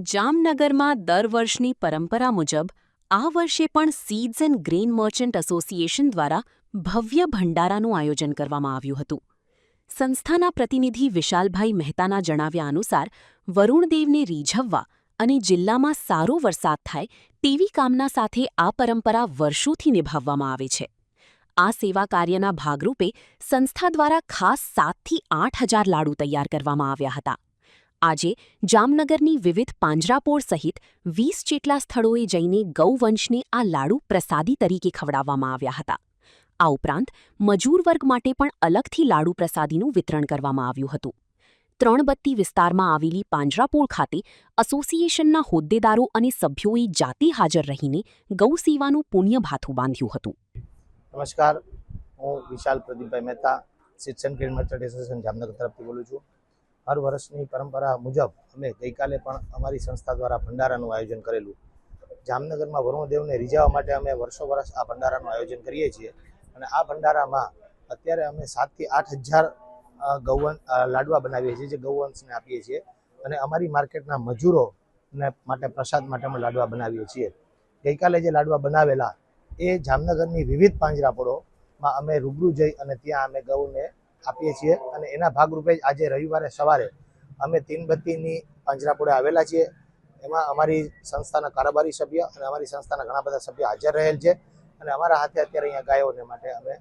જામનગરમાં દર વર્ષની પરંપરા મુજબ આ વર્ષે પણ seeds and grain merchant association દ્વારા ભવ્ય ભંડારાનું આયોજન કરવામાં આવ્યું હતું. સંસ્થાના પ્રતિનિધિ વિશાલભાઈ મહેતાના જણાવ્યા અનુસાર વરુણદેવને રીઝવવા અને જિલ્લામાં સારો વરસાદ થાય તેવી કામના સાથે આ પરંપરા વર્ષોથી નિભાવવામાં આવે છે. આ સેવા કાર્યના ભાગરૂપે સંસ્થા દ્વારા ખાસ 7થી 8 હજાર લાડુ તૈયાર કરવામાં આવ્યા હતા. આજે જામનગરની વિવિધ પાંજરાપોળ સહિત 20 જેટલા સ્થળોએ જઈને ગૌવંશને આ લાડુ પ્રસાદી તરીકે ખવડાવવામાં આવ્યા હતા. આ ઉપરાંત મજૂર વર્ગ માટે પણ અલગથી લાડુ પ્રસાદીનું વિતરણ કરવામાં આવ્યું હતું. ત્રણબત્તી વિસ્તારમાં આવેલી પાંજરાપોળ ખાતે એસોસિએશનના હોદ્દેદારો અને સભ્યોએ જાતે હાજર રહીને ગૌસેવાનું પુણ્યભાથું બાંધ્યું હતું. નમસ્કાર, હું Vishal Pradeepbhai Mehta, seeds and grain merchant association Jamnagar તરફથી બોલું છું. હર વર્ષની પરંપરા મુજબ અમે ગઈકાલે પણ અમારી સંસ્થા દ્વારા ભંડારાનું આયોજન કરેલું. જામનગરમાં વરુણદેવને રીઝવવા માટે અમે વર્ષો વર્ષ આ ભંડારાનું આયોજન કરીએ છીએ અને આ ભંડારામાં અત્યારે અમે 7થી 8 હજાર લાડવા બનાવીએ છીએ, જે ગૌવંશને આપીએ છીએ અને અમારી માર્કેટના મજૂરોને માટે પ્રસાદ માટે અમે લાડવા બનાવીએ છીએ. ગઈકાલે જે લાડવા બનાવેલા એ જામનગરની વિવિધ પાંજરાપોળોમાં અમે રૂબરૂ જઈ અને ત્યાં અમે ગૌને આપીએ છીએ અને એના ભાગરૂપે જ આજે રવિવારે સવારે અમે તીનબત્તીની પાંજરાપોળે આવેલા છીએ. એમાં અમારી સંસ્થાના કારોબારી સભ્ય અને અમારી સંસ્થાના ઘણા બધા સભ્યો હાજર રહેલ છે અને અમારા હાથે અત્યારે અહીંયા ગાયોને માટે અમે